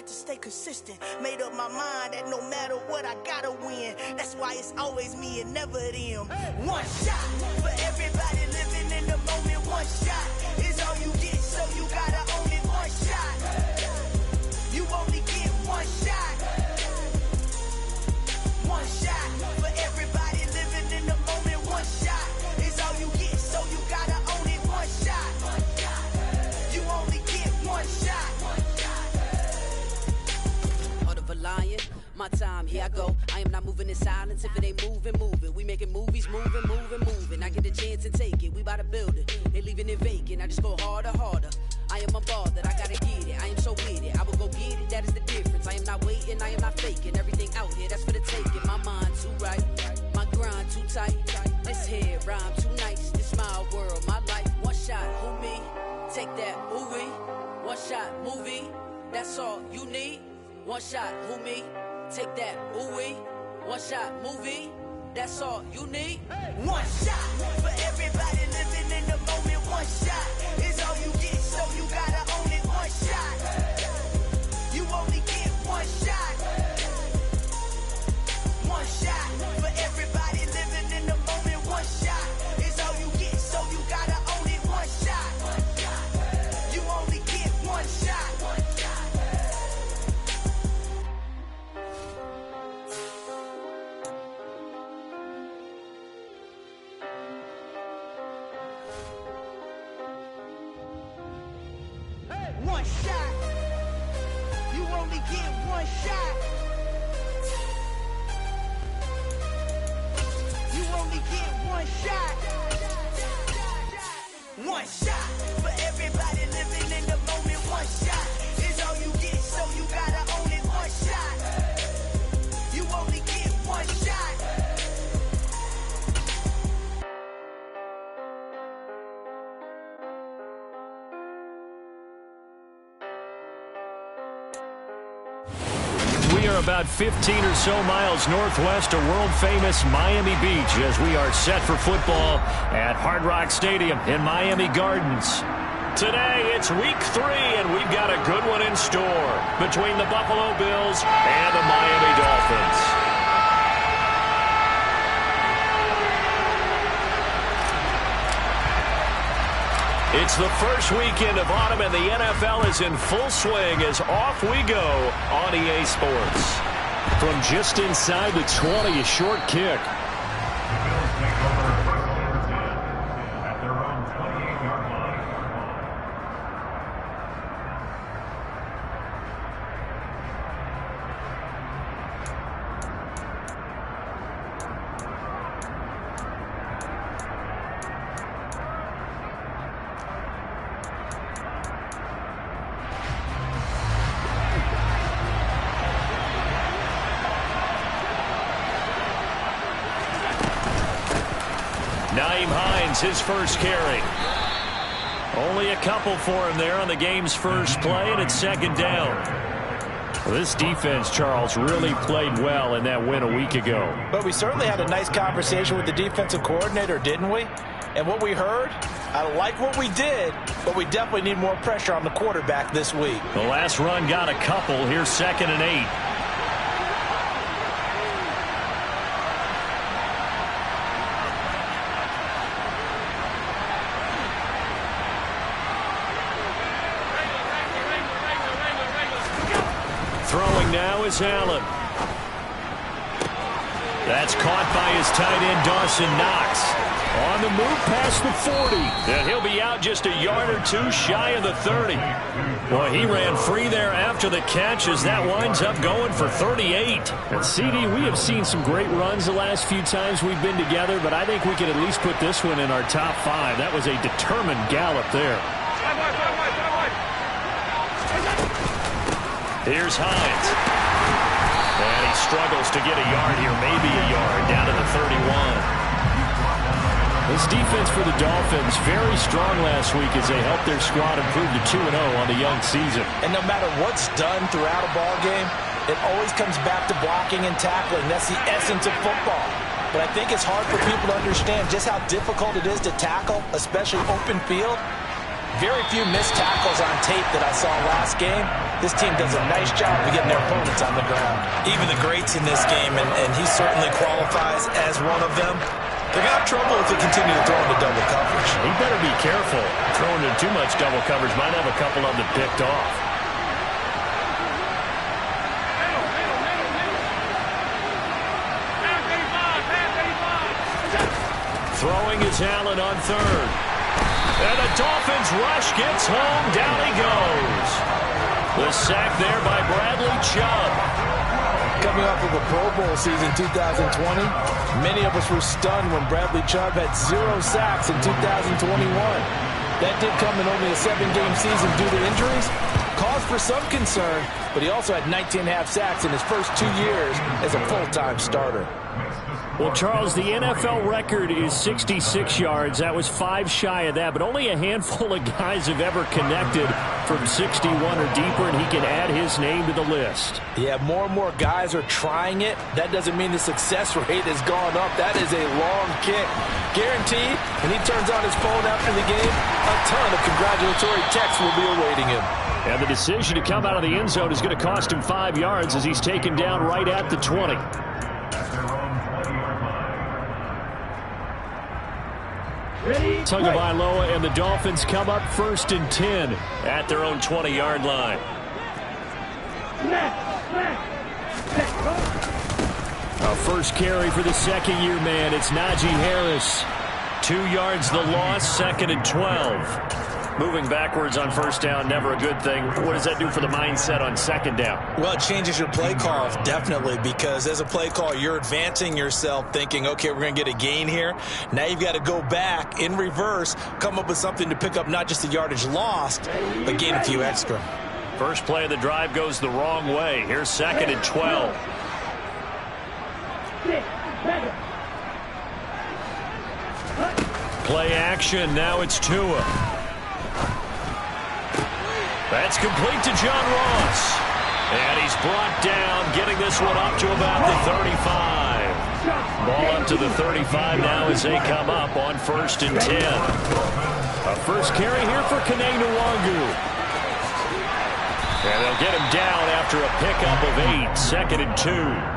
got to stay consistent. Made up my mind that no matter what, I gotta win. That's why it's always me and never them. One shot for everybody living in the moment. One shot is all you get, so you gotta own it. One shot. You only get one shot. One shot for everybody living in the moment. One shot is all you get, so you gotta own it. One shot. You only get one shot. Heart of a lion, my time, here I go. I am not moving in silence. If it ain't moving, moving. We making movies, moving, moving, moving. I get the chance to take it. We bout to build it. They leaving it vacant. I just go harder, harder. I am unbothered, I gotta get it. I am so with it. I will go get it. That is the difference. I am not waiting. I am not faking. Everything out here, that's for the taking. My mind too right. My grind too tight. This here rhyme too nice. This my world, my life. One shot, who me? Take that, movie. One shot, movie. That's all you need. One shot, who me? Take that, ooh-wee. One shot, movie. That's all you need. One shot for everybody living in the moment. One shot is all you get, so you gotta own it. One shot. You only get one shot. One shot for everybody living in the moment. One shot is all you get, so you gotta own it. One shot. You only get one shot. One shot. You only get one shot. You only get one shot. One shot for everybody living in the moment. One shot is all you get, so you gotta own it. One shot. You only get one shot. We are about 15 or so miles northwest of world-famous Miami Beach as we are set for football at Hard Rock Stadium in Miami Gardens. Today, it's week 3, and we've got a good one in store between the Buffalo Bills and the Miami Dolphins. It's the first weekend of autumn, and the NFL is in full swing as off we go on EA Sports. From just inside the 20, a short kick. At their own 28-yard line. His first carry. Only a couple for him there on the game's first play, and it's second down. This defense, Charles, really played well in that win a week ago. But we certainly had a nice conversation with the defensive coordinator, didn't we? And what we heard, I like what we did, but we definitely need more pressure on the quarterback this week. The last run got a couple. Here's 2nd and 8. Throwing now is Allen. That's caught by his tight end, Dawson Knox. On the move past the 40. And he'll be out just a yard or two shy of the 30. Boy, he ran free there after the catch as that winds up going for 38. And CD, we have seen some great runs the last few times we've been together, but I think we can at least put this one in our top 5. That was a determined gallop there. Here's Hines. And he struggles to get a yard here, maybe a yard, down to the 31. This defense for the Dolphins, very strong last week as they helped their squad improve to 2-0 on the young season. And no matter what's done throughout a ball game, it always comes back to blocking and tackling. That's the essence of football. But I think it's hard for people to understand just how difficult it is to tackle, especially open field. Very few missed tackles on tape that I saw last game. this team does a nice job of getting their opponents on the ground. Even the greats in this game, and he certainly qualifies as one of them, they're going to have trouble if they continue to throw into double coverage. He better be careful. Throwing into too much double coverage might have a couple of them picked off. Throwing is Allen on third. And the Dolphins rush gets home. Down he goes. The sack there by Bradley Chubb. Coming off of a Pro Bowl season 2020, many of us were stunned when Bradley Chubb had 0 sacks in 2021. That did come in only a 7-game season due to injuries. Cause for some concern, but he also had 19.5 sacks in his first 2 years as a full-time starter. Well, Charles, the NFL record is 66 yards. That was 5 shy of that, but only a handful of guys have ever connected from 61 or deeper, and he can add his name to the list. Yeah, more and more guys are trying it. That doesn't mean the success rate has gone up. That is a long kick. Guaranteed, when he turns on his phone after the game, a ton of congratulatory texts will be awaiting him. And the decision to come out of the end zone is going to cost him 5 yards as he's taken down right at the 20. Tagovailoa and the Dolphins come up 1st and 10 at their own 20-yard line. A first carry for the second-year man. It's Najee Harris. 2 yards the loss, 2nd and 12. Moving backwards on first down, never a good thing. What does that do for the mindset on second down? Well, it changes your play call, definitely, because as a play call, you're advancing yourself thinking, okay, we're going to get a gain here. Now you've got to go back in reverse, come up with something to pick up not just the yardage lost, but gain a few extra. First play of the drive goes the wrong way. Here's 2nd and 12. Play action, now it's Tua. That's complete to John Ross. And he's brought down, getting this one up to about the 35. Ball up to the 35 now as they come up on 1st and 10. A first carry here for Kene Nwangu. And they'll get him down after a pickup of 8, 2nd and 2.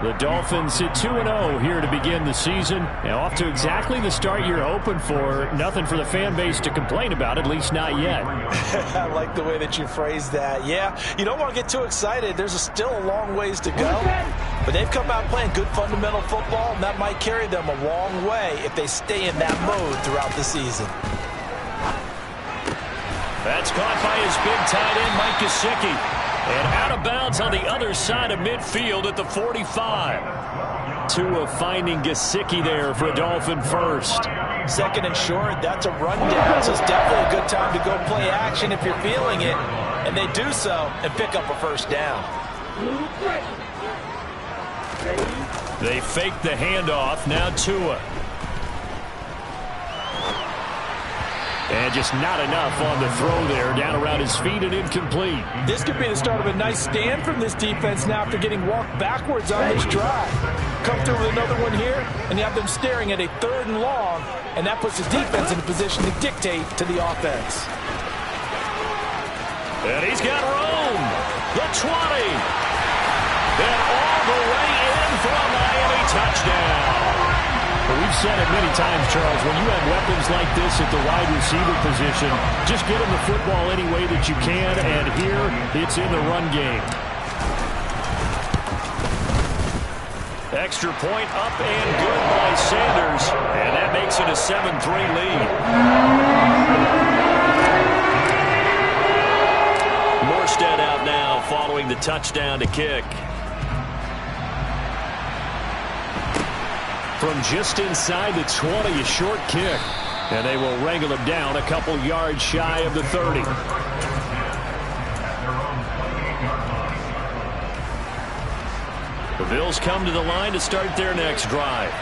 The Dolphins sit 2-0 here to begin the season. Now off to exactly the start you're hoping for. Nothing for the fan base to complain about, at least not yet. I like the way that you phrased that. Yeah, you don't want to get too excited. There's still a long ways to go. But they've come out playing good fundamental football, and that might carry them a long way if they stay in that mode throughout the season. That's caught by his big tight end, Mike Gesicki. And out of bounds on the other side of midfield at the 45. Tua finding Gesicki there for a Dolphin first. 2nd and short, that's a rundown. So it's definitely a good time to go play action if you're feeling it. And they do so and pick up a first down. They fake the handoff. Now Tua. And just not enough on the throw there. Down around his feet and incomplete. This could be the start of a nice stand from this defense now after getting walked backwards on this drive. Come through with another one here, and you have them staring at a 3rd and long, and that puts the defense in a position to dictate to the offense. And he's got room. The 20. And all the way in for a Miami touchdown. But we've said it many times, Charles, when you have weapons like this at the wide receiver position, just get them the football any way that you can, and here it's in the run game. Extra point up and good by Sanders, and that makes it a 7-3 lead. Morstead out now following the touchdown to kick. From just inside the 20, a short kick. And they will wrangle him down a couple yards shy of the 30. The Bills come to the line to start their next drive.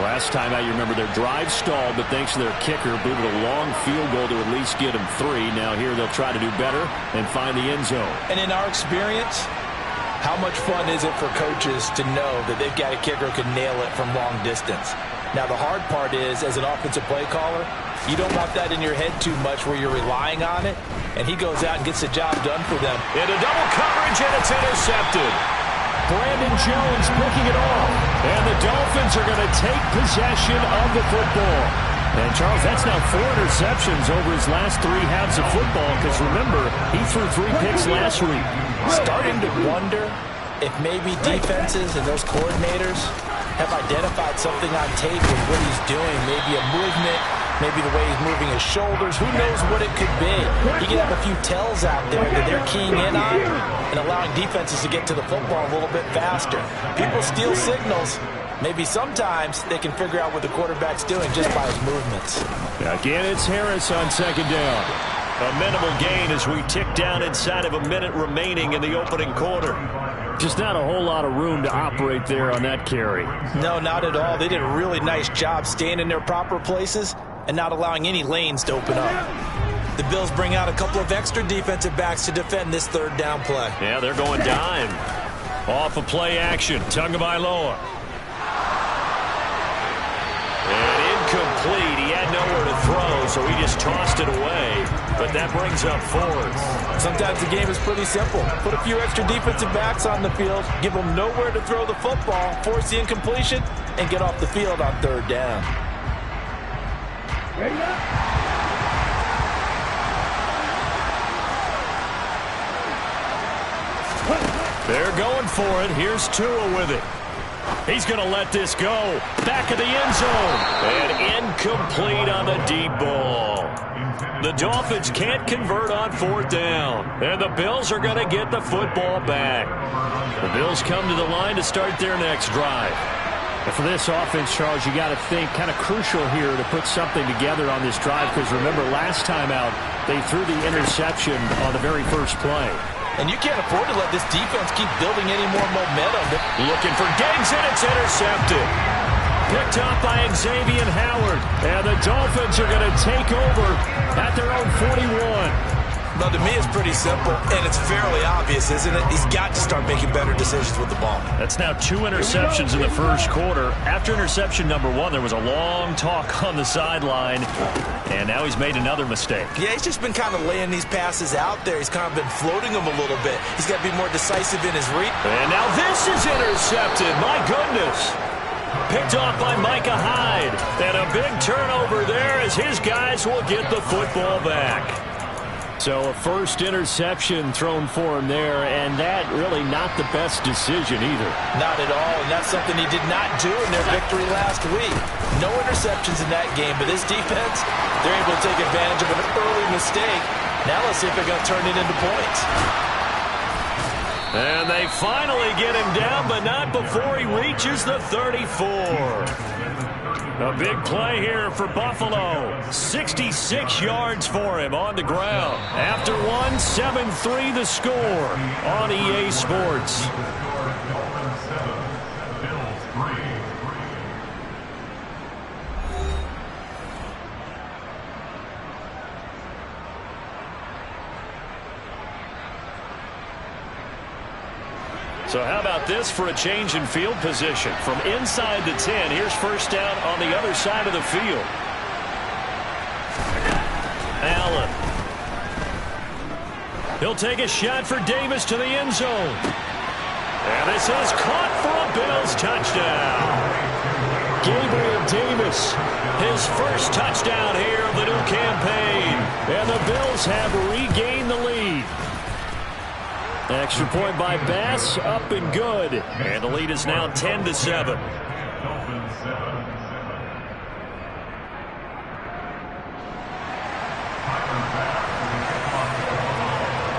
Last time out, you remember their drive stalled, but thanks to their kicker, booted a long field goal to at least get them 3. Now here they'll try to do better and find the end zone. And in our experience, how much fun is it for coaches to know that they've got a kicker who can nail it from long distance? Now, the hard part is, as an offensive play caller, you don't want that in your head too much where you're relying on it, and he goes out and gets the job done for them. Into double coverage, and it's intercepted. Brandon Jones picking it off, and the Dolphins are going to take possession of the football. And, Charles, that's now 4 interceptions over his last 3 halves of football, because, remember, he threw 3 picks last week. Starting to wonder if maybe defenses and those coordinators have identified something on tape with what he's doing, maybe a movement, maybe the way he's moving his shoulders. Who knows what it could be? He could have a few tells out there that they're keying in on and allowing defenses to get to the football a little bit faster. People steal signals. Maybe sometimes they can figure out what the quarterback's doing just by his movements. Again, it's Harris on 2nd down. A minimal gain as we tick down inside of a minute remaining in the opening quarter. Just not a whole lot of room to operate there on that carry. No, not at all. They did a really nice job staying in their proper places and not allowing any lanes to open up. The Bills bring out a couple of extra defensive backs to defend this 3rd down play. Yeah, they're going dime. Off of play action. Tagovailoa. And incomplete. He had nowhere to throw, so he just tossed it away. But that brings up 4th. Sometimes the game is pretty simple. Put a few extra defensive backs on the field, give them nowhere to throw the football, force the incompletion, and get off the field on 3rd down. They're going for it. Here's Tua with it. He's going to let this go. Back of the end zone. And incomplete on the deep ball. The Dolphins can't convert on 4th down. And the Bills are going to get the football back. The Bills come to the line to start their next drive. And for this offense, Charles, you got to think kind of crucial here to put something together on this drive, because remember, last time out, they threw the interception on the very first play. And you can't afford to let this defense keep building any more momentum. Looking for Diggs, and it's intercepted. Picked up by Xavier Howard. And the Dolphins are going to take over at their own 41. Well, to me, it's pretty simple, and it's fairly obvious, isn't it? He's got to start making better decisions with the ball. That's now 2 interceptions in the first quarter. After interception number 1, there was a long talk on the sideline, and now he's made another mistake. Yeah, he's just been kind of laying these passes out there. He's kind of been floating them a little bit. He's got to be more decisive in his read. And now this is intercepted. My goodness. Picked off by Micah Hyde. And a big turnover there as his guys will get the football back. So a first interception thrown for him there, and that really not the best decision either. Not at all, and that's something he did not do in their victory last week. No interceptions in that game, but this defense, they're able to take advantage of an early mistake. Now let's see if they're going to turn it into points. And they finally get him down, but not before he reaches the 34. A big play here for Buffalo. 66 yards for him on the ground. After 7-3 the score on EA Sports. So how about this for a change in field position? From inside the 10, here's first down on the other side of the field. Allen. He'll take a shot for Davis to the end zone. And this is caught for a Bills touchdown. Gabriel Davis, his first touchdown here of the new campaign. And the Bills have regained the lead. Extra point by Bass, up and good. And the lead is now 10-7.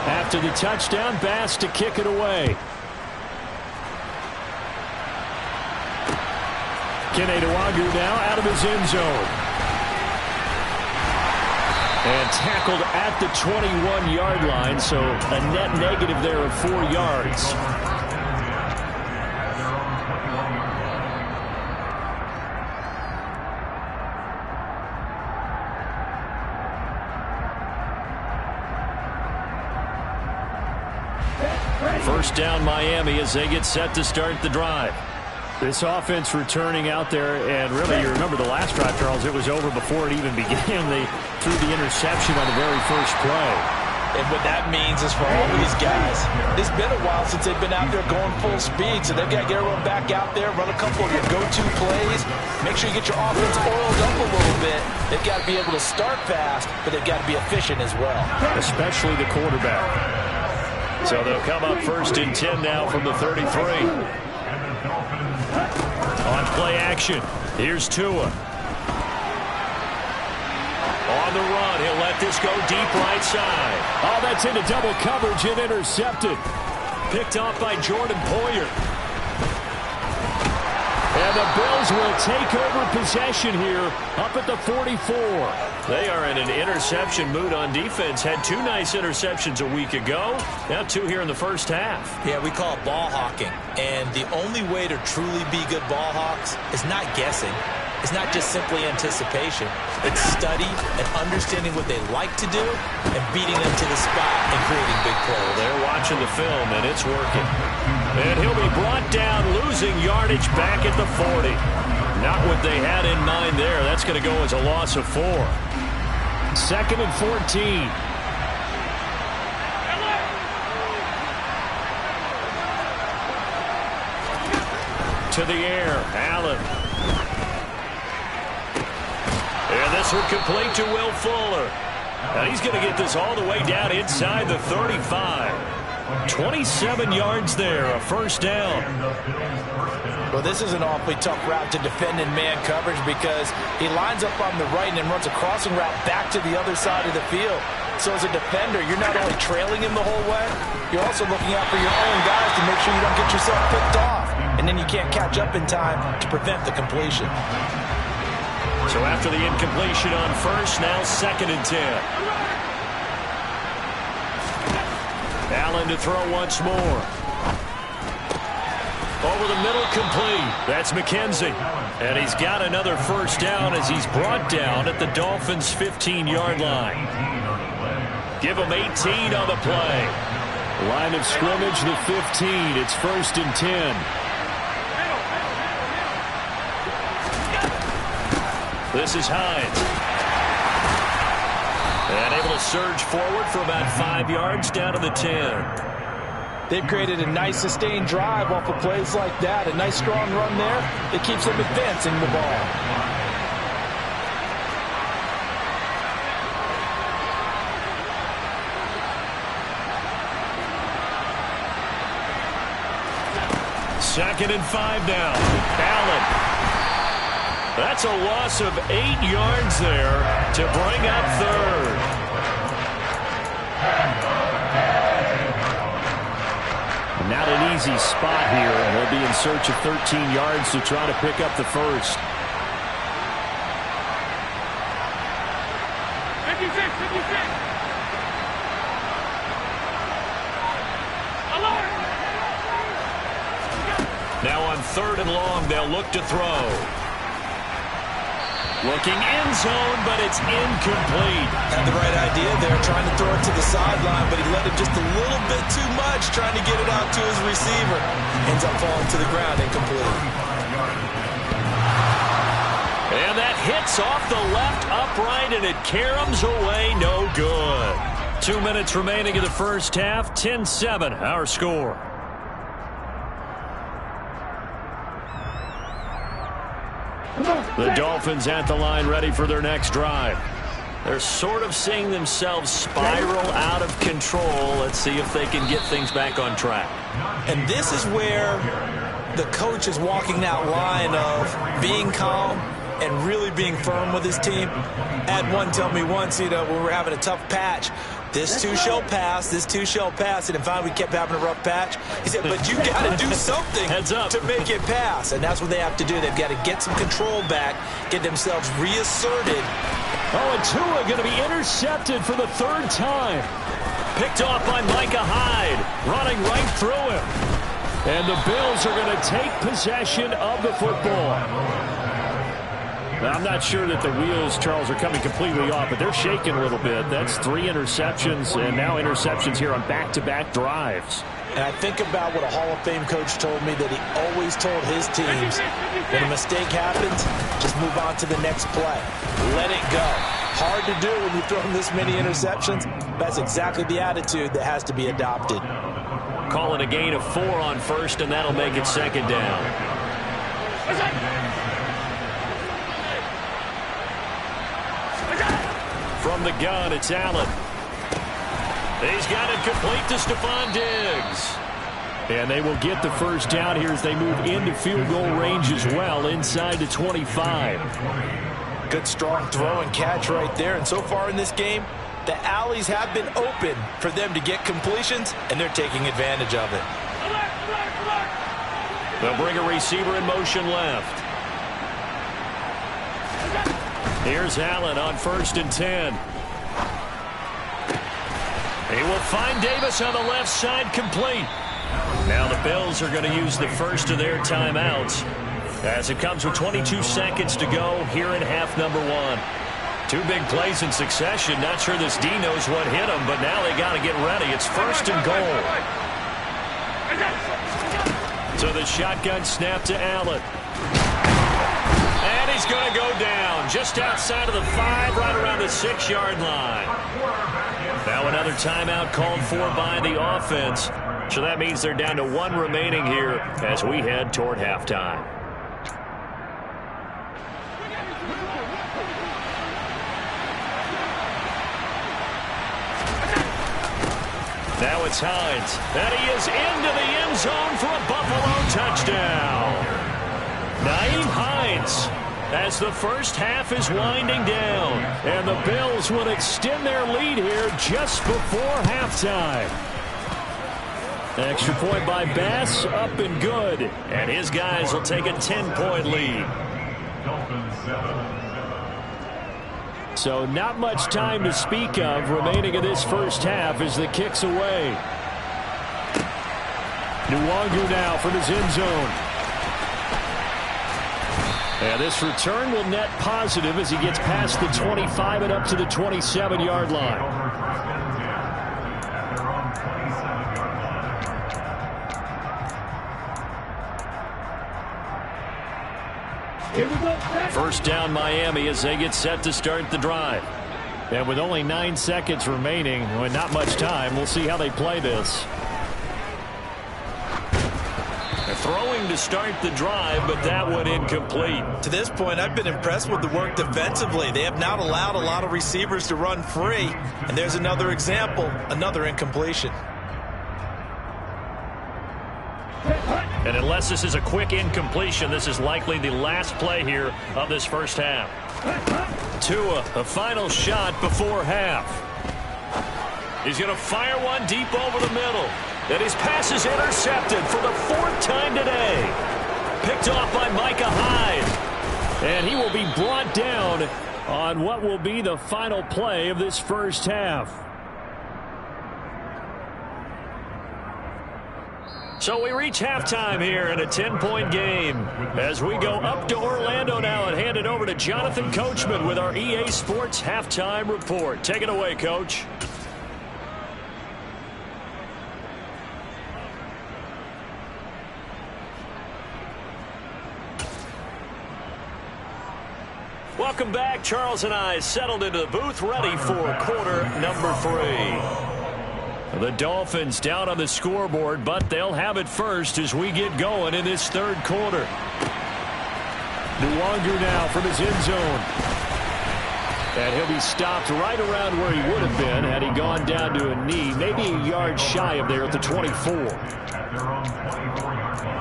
After the touchdown, Bass to kick it away. Keneduagu now out of his end zone. And tackled at the 21-yard line, so a net negative there of 4 yards. First down Miami as they get set to start the drive. This offense returning out there, and really, you remember the last drive, Charles, it was over before it even began. They threw the interception on the very first play. And what that means is for all these guys, it's been a while since they've been out there going full speed, so they've got to get everyone back out there, run a couple of your go-to plays, make sure you get your offense oiled up a little bit. They've got to be able to start fast, but they've got to be efficient as well. Especially the quarterback. So they'll come up 1st and 10 now from the 33. On play action, here's Tua. On the run, he'll let this go deep right side. Oh, that's into double coverage and intercepted. Picked off by Jordan Poyer. And the Bills will take over possession here up at the 44. They are in an interception mood on defense. Had 2 nice interceptions a week ago. Now 2 here in the first half. Yeah, we call it ball hawking. And the only way to truly be good ball hawks is not guessing. It's not just simply anticipation. It's study and understanding what they like to do and beating them to the spot and creating big plays. They're watching the film, and it's working. And he'll be brought down, losing yardage back at the 40. Not what they had in mind there. That's going to go as a loss of 4. 2nd and 14. To the air, Allen. And this one complete to Will Fuller. And he's going to get this all the way down inside the 35. 27 yards there, a first down. Well, this is an awfully tough route to defend in man coverage because he lines up on the right and then runs a crossing route back to the other side of the field. So as a defender, you're not only trailing him the whole way, you're also looking out for your own guys to make sure you don't get yourself picked off. And then you can't catch up in time to prevent the completion. So after the incompletion on first, now 2nd and 10. Allen to throw once more. Over the middle, complete. That's McKenzie. And he's got another first down as he's brought down at the Dolphins' 15-yard line. Give him 18 on the play. Line of scrimmage, the 15. It's 1st and 10. This is Hines. And able to surge forward for about 5 yards down to the 10. They've created a nice sustained drive off of plays like that. A nice strong run there. It keeps them advancing the ball. Second and 5 now. Allen. That's a loss of 8 yards there to bring up 3rd. Not an easy spot here, and they'll be in search of 13 yards to try to pick up the first. 56. Now on 3rd and long, they'll look to throw. Looking end zone, but it's incomplete. Had the right idea there, trying to throw it to the sideline, but he let it just a little bit too much, trying to get it out to his receiver. Ends up falling to the ground, incomplete. And that hits off the left upright, and it caroms away, no good. 2 minutes remaining in the first half, 10-7, our score. The Dolphins at the line ready for their next drive. They're sort of seeing themselves spiral out of control. Let's see if they can get things back on track. And this is where the coach is walking that line of being calm and really being firm with his team. Had one tell me once, when we're having a tough patch, this too shall pass, this too shall pass. And finally we kept having a rough patch. He said, but you got to do something to make it pass. And that's what they have to do. They've got to get some control back, get themselves reasserted. Oh, and Tua going to be intercepted for the 3rd time. Picked off by Micah Hyde, running right through him. And the Bills are going to take possession of the football. Now, I'm not sure that the wheels, Charles, are coming completely off, but they're shaking a little bit. That's 3 interceptions, and now interceptions here on back-to-back drives. And I think about what a Hall of Fame coach told me, that he always told his teams, when a mistake happens, just move on to the next play. Let it go. Hard to do when you throw this many interceptions. That's exactly the attitude that has to be adopted. Call it a gain of 4 on first, and that'll make it second down. From the gun, it's Allen. He's got it complete to Stephon Diggs. And they will get the first down here as they move into field goal range as well, inside the 25. Good strong throw and catch right there. And so far in this game, the alleys have been open for them to get completions, and they're taking advantage of it. They'll bring a receiver in motion left. Here's Allen on 1st and 10. He will find Davis on the left side, complete. Now the Bills are going to use the first of their timeouts as it comes with 22 seconds to go here in half number 1. 2 big plays in succession. Not sure this D knows what hit him, but now they got to get ready. It's 1st and goal. So the shotgun snap to Allen. And he's going to go down just outside of the 5, right around the 6-yard line. Now another timeout called for by the offense. So that means they're down to 1 remaining here as we head toward halftime. Now it's Hines. And he is into the end zone for a Buffalo touchdown. Nyheim Hines, as the first half is winding down. And the Bills will extend their lead here just before halftime. Extra point by Bass, up and good. And his guys will take a 10-point lead. So not much time to speak of remaining in this first half as the kick's away. Nwangu now from his end zone. And this return will net positive as he gets past the 25 and up to the 27-yard line. First down Miami as they get set to start the drive. And with only 9 seconds remaining, and not much time, we'll see how they play this. They're throwing to start the drive, but that one incomplete. To this point, I've been impressed with the work defensively. They have not allowed a lot of receivers to run free. And there's another example, another incompletion. And unless this is a quick incompletion, this is likely the last play here of this first half. Tua, a final shot before half. He's going to fire one deep over the middle. And his pass is intercepted for the 4th time today. Picked off by Micah Hyde. And he will be brought down on what will be the final play of this first half. So we reach halftime here in a 10-point game as we go up to Orlando now and hand it over to Jonathan Coachman with our EA Sports Halftime Report. Take it away, Coach. Welcome back. Charles and I settled into the booth ready for quarter number 3. The Dolphins down on the scoreboard, but they'll have it first as we get going in this 3rd quarter. Nwangu now from his end zone. And he'll be stopped right around where he would have been had he gone down to a knee, maybe a yard shy of there at the 24. At their own 24-yard line.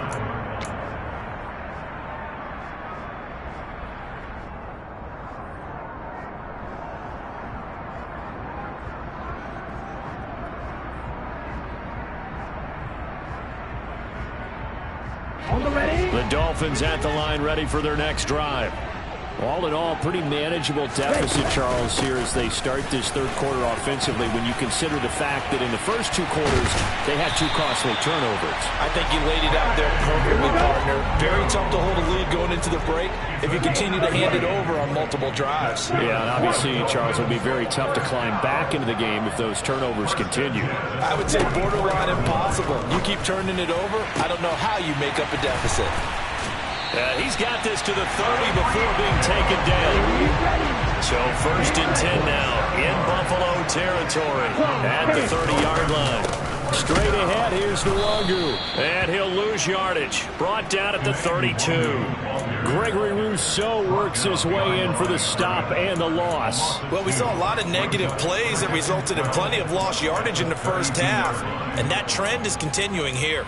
The Dolphins at the line ready for their next drive. All in all, pretty manageable deficit, Charles, here as they start this third quarter offensively when you consider the fact that in the first two quarters, they had two costly turnovers. I think you laid it out there perfectly, partner. Very tough to hold a lead going into the break if you continue to hand it over on multiple drives. Yeah, and obviously, Charles, it would be very tough to climb back into the game if those turnovers continue. I would say borderline impossible. You keep turning it over, I don't know how you make up a deficit. He's got this to the 30 before being taken down. So 1st and 10 now in Buffalo territory at the 30-yard line. Straight ahead, here's Nwangu. And he'll lose yardage. Brought down at the 32. Gregory Rousseau works his way in for the stop and the loss. Well, we saw a lot of negative plays that resulted in plenty of lost yardage in the first half. And that trend is continuing here.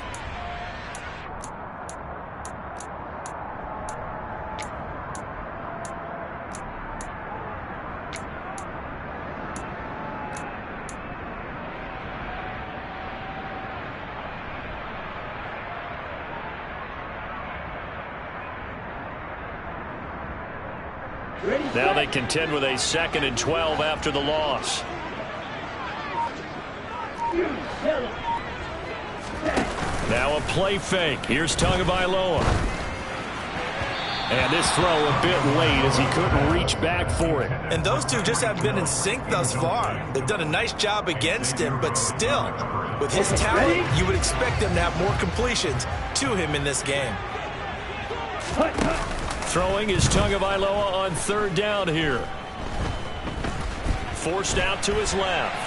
Now they contend with a 2nd and 12 after the loss. Now a play fake. Here's Tagovailoa. And this throw a bit late as he couldn't reach back for it. And those two just haven't been in sync thus far. They've done a nice job against him, but still, with his talent, you would expect them to have more completions to him in this game. Throwing is Tagovailoa on 3rd down here. Forced out to his left.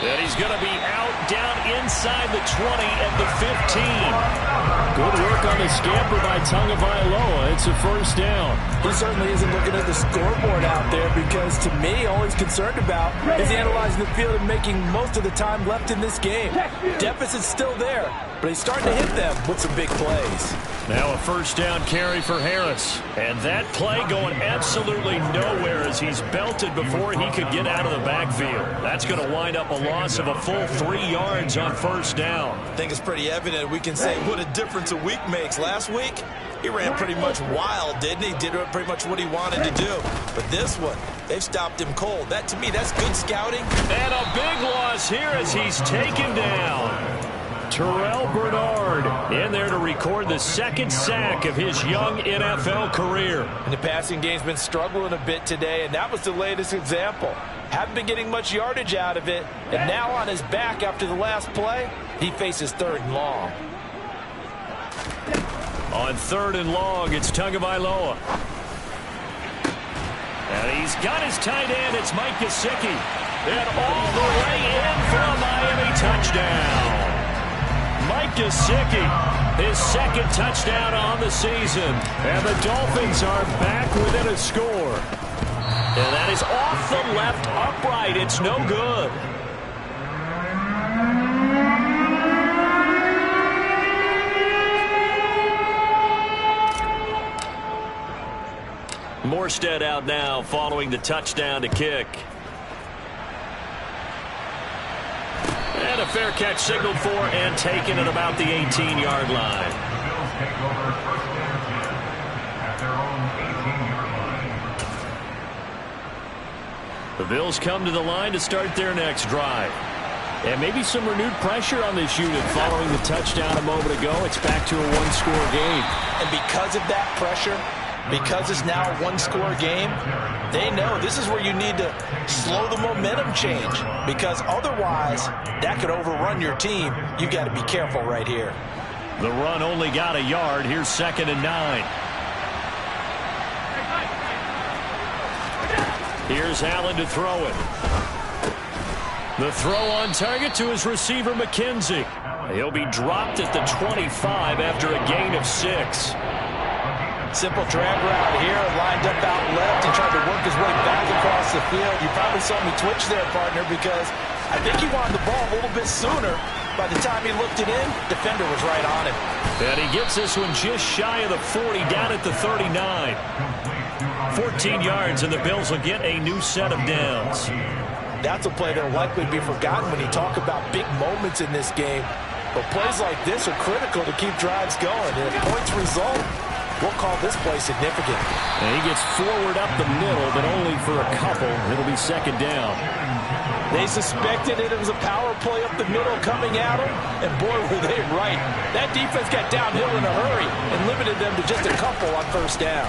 And he's going to be out down inside the 20 at the 15. Good work on the scamper by Tagovailoa. It's a 1st down. He certainly isn't looking at the scoreboard out there because, to me, all he's concerned about is analyzing the field and making most of the time left in this game. Deficit's still there, but he's starting to hit them with some big plays. Now a 1st down carry for Harris. And that play going absolutely nowhere as he's belted before he could get out of the backfield. That's going to wind up a loss of a full 3 yards on 1st down. I think it's pretty evident. We can say what a difference a week makes. Last week, he ran pretty much wild, didn't he? Did pretty much what he wanted to do. But this one, they've stopped him cold. That, to me, that's good scouting. And a big loss here as he's taken down. Terrell Bernard in there to record the 2nd sack of his young NFL career. And the passing game's been struggling a bit today, and that was the latest example. Haven't been getting much yardage out of it, and now on his back after the last play, he faces 3rd and long. On 3rd and long, it's Tagovailoa. And he's got his tight end. It's Mike Gesicki. And all the way in for a Miami touchdown. Mike Gesicki, his 2nd touchdown on the season. And the Dolphins are back within a score. And that is off the left upright. It's no good. Morstead out now following the touchdown to kick. And a fair catch signaled for and taken at about the 18-yard line. The Bills come to the line to start their next drive. And maybe some renewed pressure on this unit following the touchdown a moment ago. It's back to a 1-score game. And because of that pressure, because it's now a 1-score game, they know this is where you need to slow the momentum change, because otherwise that could overrun your team. You got to be careful right here. The run only got a yard. Here's 2nd and 9. Here's Allen to throw it. The throw on target to his receiver, McKenzie. He'll be dropped at the 25 after a gain of 6. Simple drag route here, lined up out left and tried to work his way back across the field. You probably saw me twitch there, partner, because I think he wanted the ball a little bit sooner. By the time he looked it in, defender was right on him. And he gets this one just shy of the 40, down at the 39. 14 yards, and the Bills will get a new set of downs. That's a play that will likely be forgotten when you talk about big moments in this game. But plays like this are critical to keep drives going. And if points result, we'll call this play significant. And he gets forward up the middle, but only for a couple. It'll be second down. They suspected it was a power play up the middle coming at them, and boy, were they right. That defense got downhill in a hurry and limited them to just a couple on first down.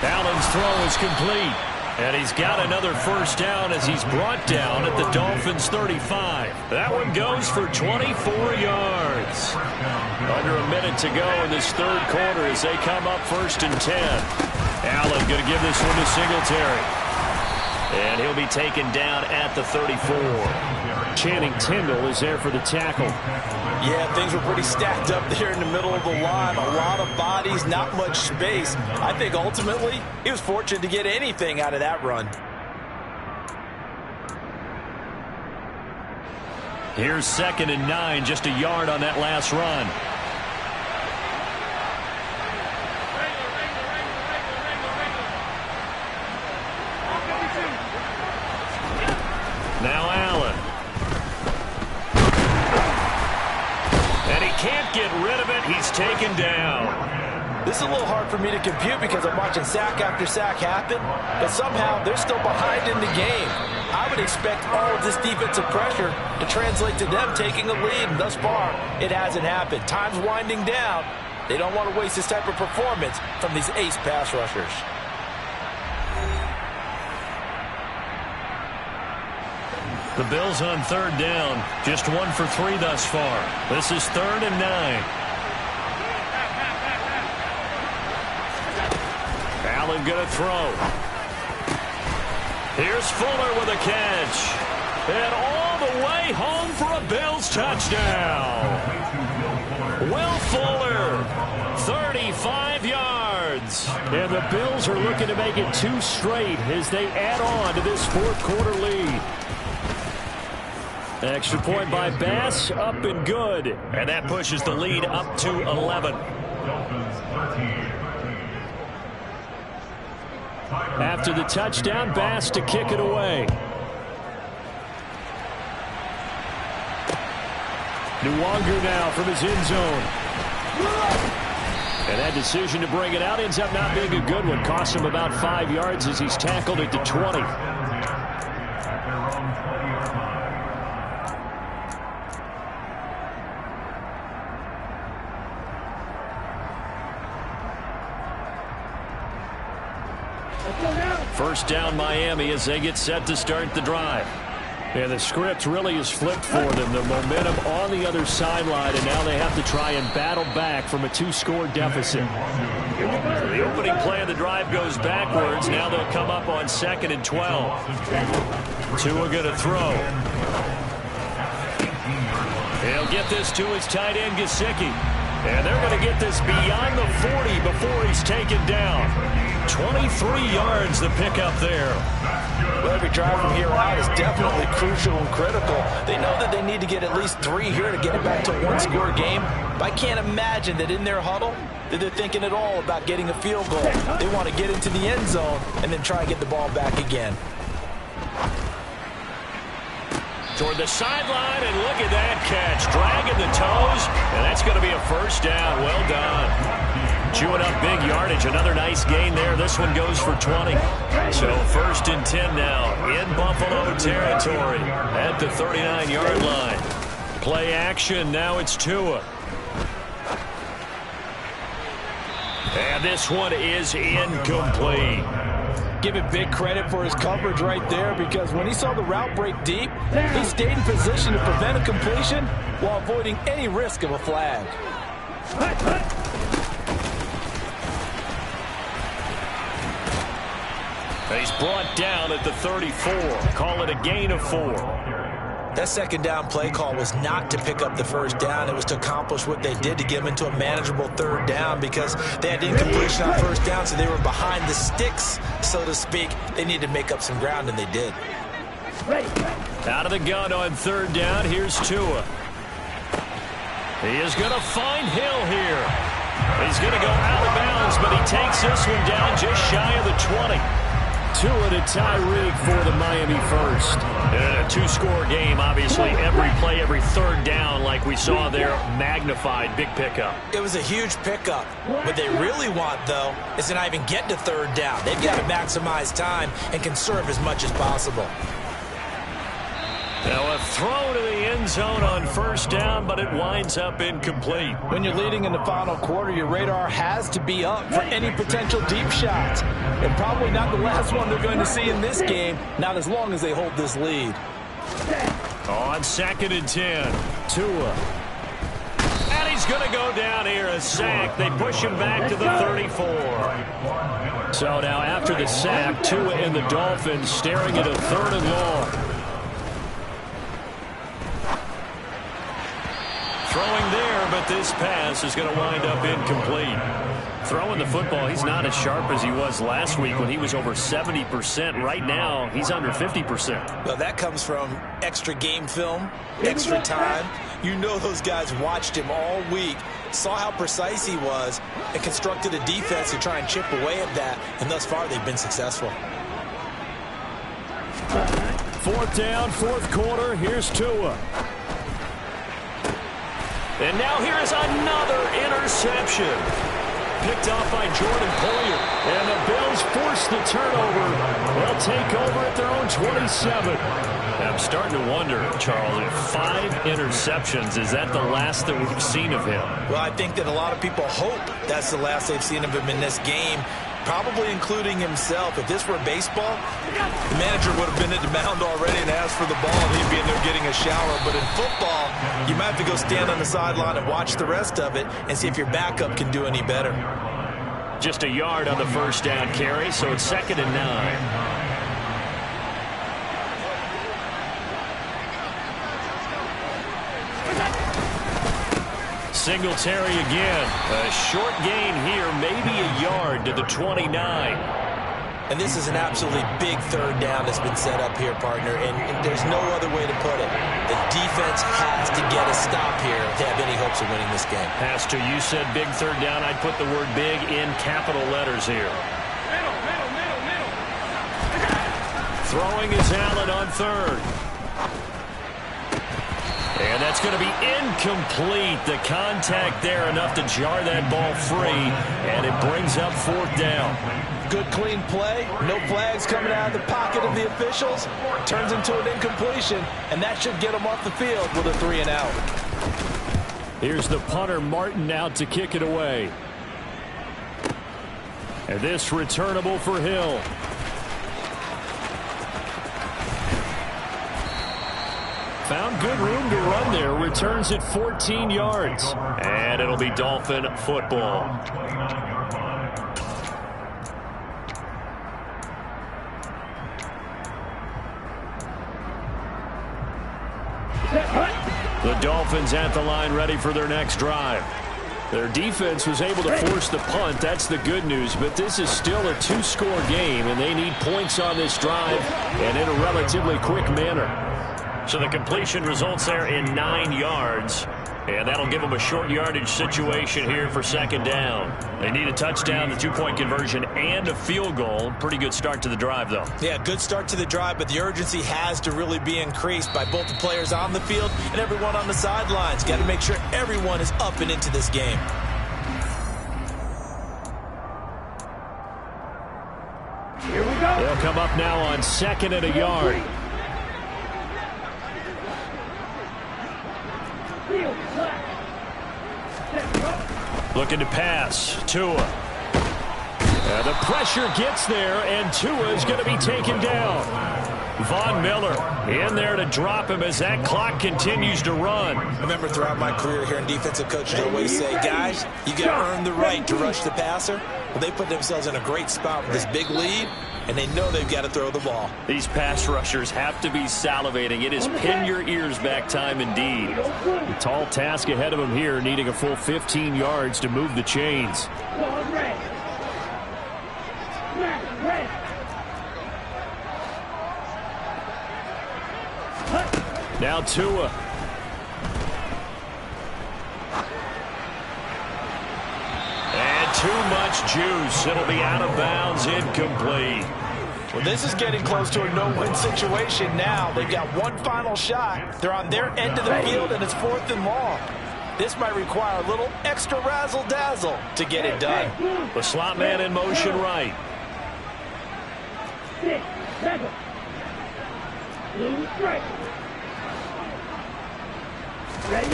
Allen's throw is complete. And he's got another first down as he's brought down at the Dolphins' 35. That one goes for 24 yards. Under a minute to go in this third quarter as they come up 1st and 10. Allen going to give this one to Singletary. And he'll be taken down at the 34. Channing Tindall is there for the tackle. Yeah, things were pretty stacked up there in the middle of the line. A lot of bodies, not much space. I think ultimately he was fortunate to get anything out of that run. Here's 2nd and 9, just a yard on that last run. Now Allen. And he can't get rid of it. He's taken down. This is a little hard for me to compute because I'm watching sack after sack happen, but somehow they're still behind in the game. I would expect all of this defensive pressure to translate to them taking a lead, and thus far, it hasn't happened. Time's winding down. They don't want to waste this type of performance from these ace pass rushers. The Bills on 3rd down. Just 1 for 3 thus far. This is 3rd and 9. Allen going to throw. Here's Fuller with a catch. And all the way home for a Bills touchdown. Will Fuller, 35 yards. And the Bills are looking to make it 2 straight as they add on to this 4th quarter lead. Extra point by Bass, up and good. And that pushes the lead up to 11. After the touchdown, Bass to kick it away. Nwangu now from his end zone. And that decision to bring it out ends up not being a good one. Costs him about 5 yards as he's tackled at the 20. First down Miami as they get set to start the drive. And the script really is flipped for them. The momentum on the other sideline, and now they have to try and battle back from a 2-score deficit. The opening play of the drive goes backwards. Now they'll come up on 2nd and 12. Tua going to throw. He'll get this to his tight end, Gesicki. And they're going to get this beyond the 40 before he's taken down. 23 yards the pickup there. Well, every drive from here out is definitely crucial and critical. They know that they need to get at least 3 here to get it back to a 1-score game. But I can't imagine that in their huddle that they're thinking at all about getting a field goal. They want to get into the end zone and then try and get the ball back again. Toward the sideline, and look at that catch. Dragging the toes, and that's going to be a first down. Well done. Chewing up big yardage. Another nice gain there. This one goes for 20. So 1st and 10 now in Buffalo territory at the 39-yard line. Play action. Now it's Tua. And this one is incomplete. Give it big credit for his coverage right there, because when he saw the route break deep, he stayed in position to prevent a completion while avoiding any risk of a flag. He's brought down at the 34. Call it a gain of 4. That second down play call was not to pick up the first down. It was to accomplish what they did, to get them into a manageable 3rd down, because they had incompletion on first down, so they were behind the sticks, so to speak. They needed to make up some ground, and they did. Out of the gun on 3rd down, here's Tua. He is going to find Hill here. He's going to go out of bounds, but he takes this one down just shy of the 20. Tua to Tyreek for the Miami first. And a two-score game, obviously, every play, every third down, like we saw there, magnified, big pickup. It was a huge pickup. What they really want, though, is to not even get to third down. They've got to maximize time and conserve as much as possible. Now a throw to the end zone on first down, but it winds up incomplete. When you're leading in the final quarter, your radar has to be up for any potential deep shots. And probably not the last one they're going to see in this game, not as long as they hold this lead. On 2nd and 10, Tua. And he's going to go down here, a sack. They push him back to the 34. So now after the sack, Tua and the Dolphins staring at a 3rd and long. Throwing there, but this pass is going to wind up incomplete. Throwing the football, he's not as sharp as he was last week when he was over 70%. Right now, he's under 50%. Well, that comes from extra game film, extra time. You know those guys watched him all week, saw how precise he was, and constructed a defense to try and chip away at that, and thus far they've been successful. 4th down, 4th quarter. Here's Tua. And now here's another interception. Picked off by Jordan Poyer. And the Bills force the turnover. They'll take over at their own 27. I'm starting to wonder, Charles, if 5 interceptions, is that the last that we've seen of him? Well, I think that a lot of people hope that's the last they've seen of him in this game, probably including himself. If this were baseball, the manager would have been at the mound already and asked for the ball, and he'd be in there getting a shower. But in football, you might have to go stand on the sideline and watch the rest of it and see if your backup can do any better. Just a yard on the first down carry, so it's 2nd and 9. Singletary again. A short gain here, maybe a yard to the 29. And this is an absolutely big 3rd down that's been set up here, partner, and there's no other way to put it. The defense has to get a stop here to have any hopes of winning this game. Has to. You said big 3rd down. I'd put the word big in capital letters here. Throwing is Allen on 3rd. And that's going to be incomplete. The contact there enough to jar that ball free, and it brings up 4th down. Good clean play. No flags coming out of the pocket of the officials. Turns into an incompletion, and that should get them off the field with a 3 and out. Here's the punter, Martin, out to kick it away. And this returnable for Hill. Found good room to run there. Returns it 14 yards. And it'll be Dolphin football. The Dolphins at the line ready for their next drive. Their defense was able to force the punt. That's the good news. But this is still a 2-score game, and they need points on this drive and in a relatively quick manner. So the completion results there in 9 yards. And that'll give them a short yardage situation here for 2nd down. They need a touchdown, the 2-point conversion, and a field goal. Pretty good start to the drive, though. Yeah, good start to the drive, but the urgency has to really be increased by both the players on the field and everyone on the sidelines. Got to make sure everyone is up and into this game. Here we go. They'll come up now on 2nd and a yard. Looking to pass. Tua. The pressure gets there, and Tua is going to be taken down. Von Miller in there to drop him as that clock continues to run. I remember throughout my career here in defensive coaches always say, guys, you got to earn the right to rush the passer. Well, they put themselves in a great spot with this big lead, and they know they've got to throw the ball. These pass rushers have to be salivating. It is pin your ears back time indeed. The tall task ahead of them here, needing a full 15 yards to move the chains. Now Tua. And too much juice. It'll be out of bounds, incomplete. Well, this is getting close to a no-win situation now. They've got one final shot. They're on their end of the field, and it's 4th and long. This might require a little extra razzle-dazzle to get it done. The slot man in motion right. 6, 7. Blue strike. Ready?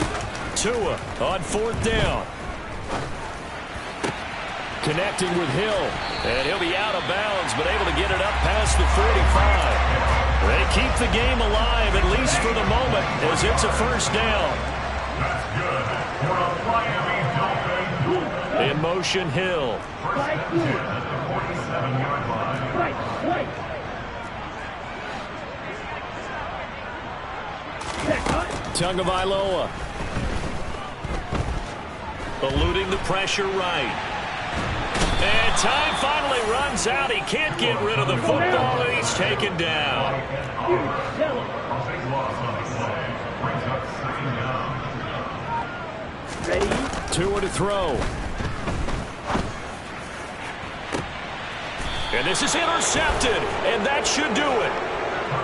Tua on 4th down. Connecting with Hill. And he'll be out of bounds, but able to get it up past the 45. They keep the game alive, at least for the moment, as it's a 1st down. That's good for a Miami Dolphins. In motion, Hill. First and 10 at the 47-yard line. Tagovailoa. Eluding the pressure right. And time finally runs out. He can't get rid of the football, and he's taken down. A big loss on the play. Brings up 2nd down. Ready? Tua to throw. And this is intercepted, and that should do it.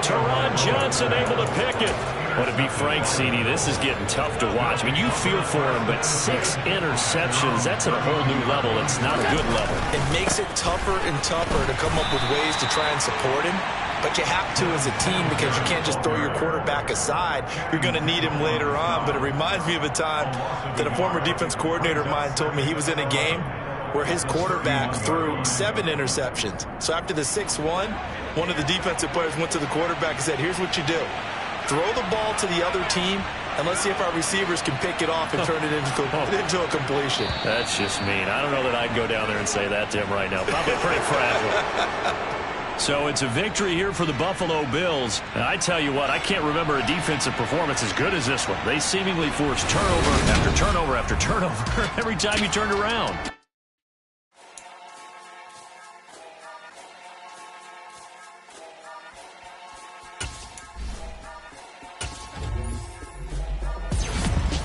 Teron Johnson able to pick it. But to be frank, CD, this is getting tough to watch. I mean, you feel for him, but 6 interceptions, that's at a whole new level. It's not a good level. It makes it tougher and tougher to come up with ways to try and support him. But you have to as a team because you can't just throw your quarterback aside. You're going to need him later on. But it reminds me of a time that a former defense coordinator of mine told me he was in a game where his quarterback threw 7 interceptions. So after the 6th one of the defensive players went to the quarterback and said, here's what you do. Throw the ball to the other team, and let's see if our receivers can pick it off and turn it into a completion. That's just mean. I don't know that I'd go down there and say that to him right now. Probably pretty fragile. So it's a victory here for the Buffalo Bills. And I tell you what, I can't remember a defensive performance as good as this one. They seemingly forced turnover after turnover after turnover every time you turned around.